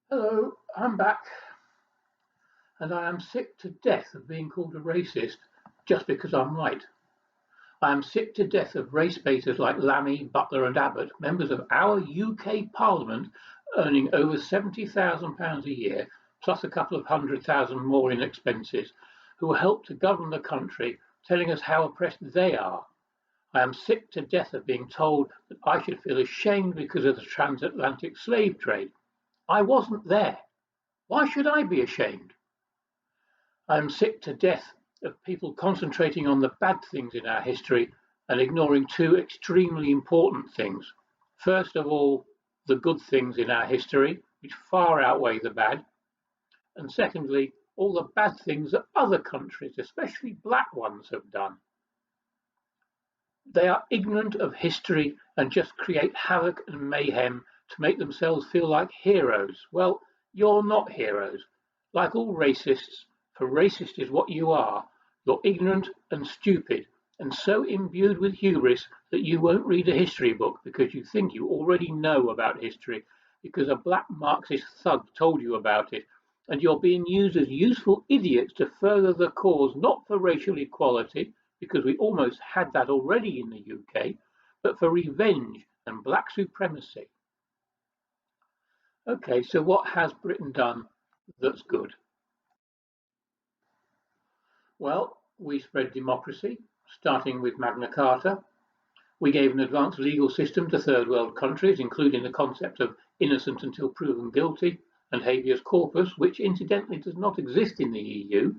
Hello, I'm back, and I am sick to death of being called a racist just because I'm white. I am sick to death of race baiters like Lammy, Butler, and Abbott, members of our UK Parliament earning over £70,000 a year, plus a couple of 100,000 more in expenses, who help to govern the country, telling us how oppressed they are. I am sick to death of being told that I should feel ashamed because of the transatlantic slave trade. I wasn't there. Why should I be ashamed? I am sick to death of people concentrating on the bad things in our history and ignoring two extremely important things. First of all, the good things in our history, which far outweigh the bad, and secondly, all the bad things that other countries, especially black ones, have done. They are ignorant of history and just create havoc and mayhem to make themselves feel like heroes. Well, you're not heroes. Like all racists, for racist is what you are. You're ignorant and stupid, and so imbued with hubris that you won't read a history book because you think you already know about history, because a black Marxist thug told you about it, and you're being used as useful idiots to further the cause not for racial equality, because we almost had that already in the UK, but for revenge and black supremacy. Okay, so what has Britain done that's good? Well, we spread democracy, starting with Magna Carta. We gave an advanced legal system to third world countries, including the concept of innocent until proven guilty and habeas corpus, which incidentally does not exist in the EU.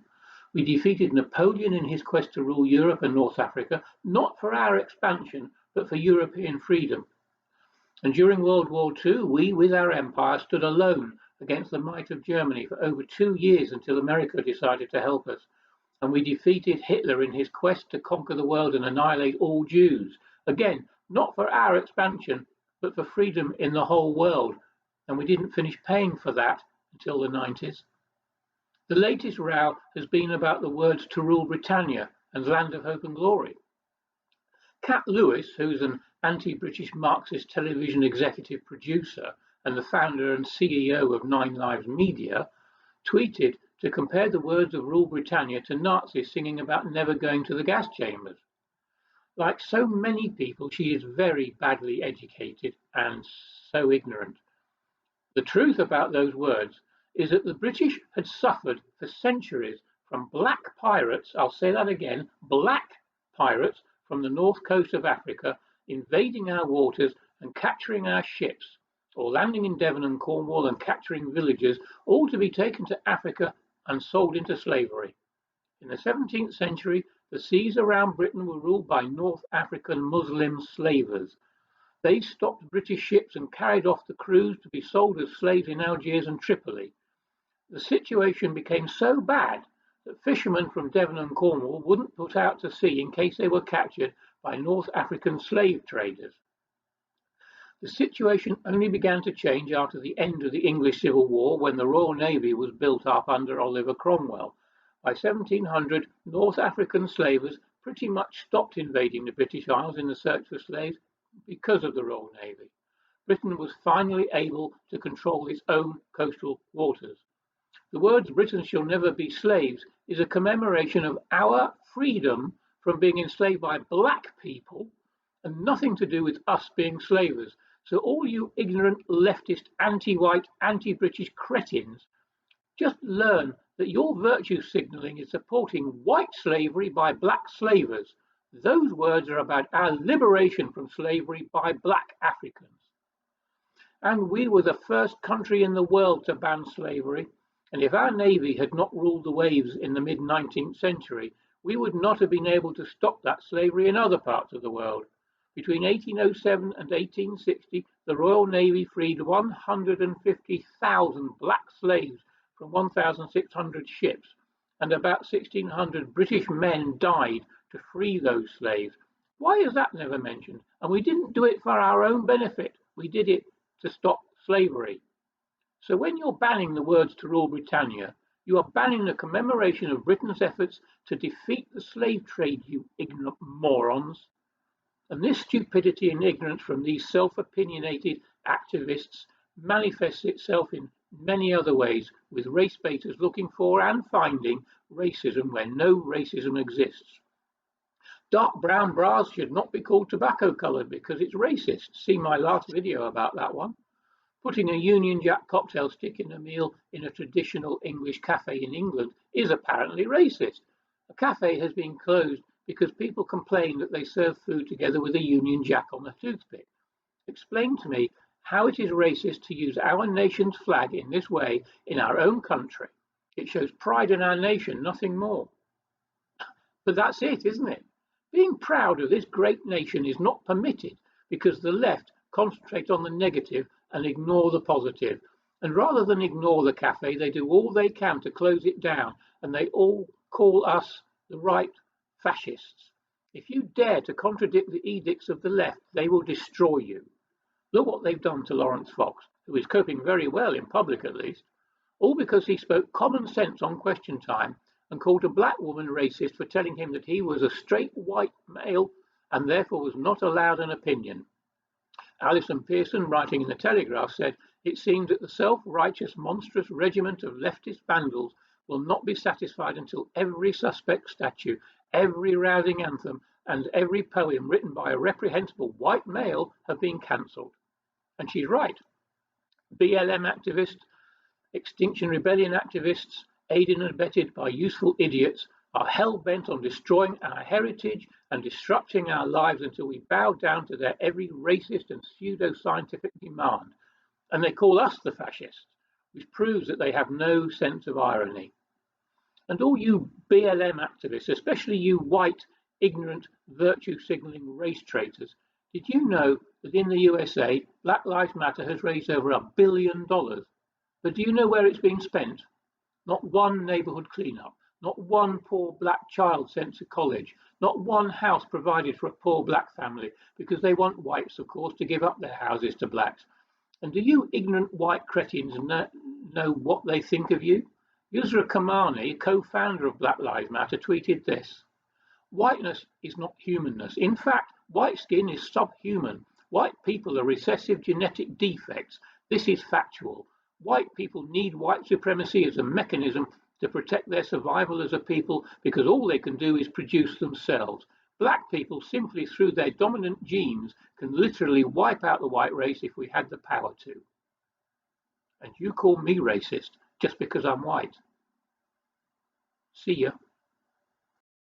We defeated Napoleon in his quest to rule Europe and North Africa, not for our expansion, but for European freedom. And during World War II, we, with our empire, stood alone against the might of Germany for over 2 years until America decided to help us. And we defeated Hitler in his quest to conquer the world and annihilate all Jews. Again, not for our expansion, but for freedom in the whole world. And we didn't finish paying for that until the 90s. The latest row has been about the words to rule Britannia and Land of Hope and Glory. Cat Lewis, who's an anti-British Marxist television executive producer and the founder and CEO of Nine Lives Media, tweeted to compare the words of Rule Britannia to Nazis singing about never going to the gas chambers. Like so many people, she is very badly educated and so ignorant. The truth about those words is that the British had suffered for centuries from black pirates, I'll say that again, black pirates from the north coast of Africa invading our waters and capturing our ships, or landing in Devon and Cornwall and capturing villages, all to be taken to Africa and sold into slavery. In the 17th century, the seas around Britain were ruled by North African Muslim slavers. They stopped British ships and carried off the crews to be sold as slaves in Algiers and Tripoli. The situation became so bad that fishermen from Devon and Cornwall wouldn't put out to sea in case they were captured by North African slave traders. The situation only began to change after the end of the English Civil War, when the Royal Navy was built up under Oliver Cromwell. By 1700, North African slavers pretty much stopped invading the British Isles in the search for slaves because of the Royal Navy. Britain was finally able to control its own coastal waters. The words "Britain shall never be slaves" is a commemoration of our freedom from being enslaved by black people and nothing to do with us being slavers. So all you ignorant, leftist, anti-white, anti-British cretins, just learn that your virtue signalling is supporting white slavery by black slavers. Those words are about our liberation from slavery by black Africans. And we were the first country in the world to ban slavery. And if our navy had not ruled the waves in the mid-19th century, we would not have been able to stop that slavery in other parts of the world. Between 1807 and 1860, the Royal Navy freed 150,000 black slaves from 1,600 ships, and about 1,600 British men died to free those slaves. Why is that never mentioned? And we didn't do it for our own benefit. We did it to stop slavery. So when you're banning the words to rule Britannia, you are banning the commemoration of Britain's efforts to defeat the slave trade, you ignorant morons. And this stupidity and ignorance from these self-opinionated activists manifests itself in many other ways, with race baiters looking for and finding racism where no racism exists. Dark brown bras should not be called tobacco coloured because it's racist. See my last video about that one. Putting a Union Jack cocktail stick in a meal in a traditional English cafe in England is apparently racist. A cafe has been closed because people complain that they serve food together with a Union Jack on a toothpick. Explain to me how it is racist to use our nation's flag in this way in our own country. It shows pride in our nation, nothing more. But that's it, isn't it? Being proud of this great nation is not permitted because the left concentrate on the negative and ignore the positive. And rather than ignore the cafe, they do all they can to close it down, and they all call us, the right, fascists. If you dare to contradict the edicts of the left, they will destroy you. Look what they've done to Lawrence Fox, who is coping very well in public at least, all because he spoke common sense on Question Time and called a black woman racist for telling him that he was a straight white male and therefore was not allowed an opinion. Alison Pearson, writing in the Telegraph, said, "It seems that the self-righteous, monstrous regiment of leftist vandals will not be satisfied until every suspect statue, every rousing anthem, and every poem written by a reprehensible white male have been cancelled." And she's right. BLM activists, Extinction Rebellion activists, aided and abetted by useful idiots, are hell-bent on destroying our heritage and disrupting our lives until we bow down to their every racist and pseudo-scientific demand. And they call us the fascists, which proves that they have no sense of irony. And all you BLM activists, especially you white, ignorant, virtue-signalling race traitors, did you know that in the USA, Black Lives Matter has raised over $1 billion? But do you know where it's being spent? Not one neighbourhood clean-up, not one poor black child sent to college, not one house provided for a poor black family, because they want whites, of course, to give up their houses to blacks. And do you ignorant white cretins know what they think of you? Yusra Kamani, co-founder of Black Lives Matter, tweeted this: "Whiteness is not humanness. In fact, white skin is subhuman. White people are recessive genetic defects. This is factual. White people need white supremacy as a mechanism to protect their survival as a people because all they can do is produce themselves. Black people, simply through their dominant genes, can literally wipe out the white race if we had the power to. And you call me racist just because I'm white. See ya."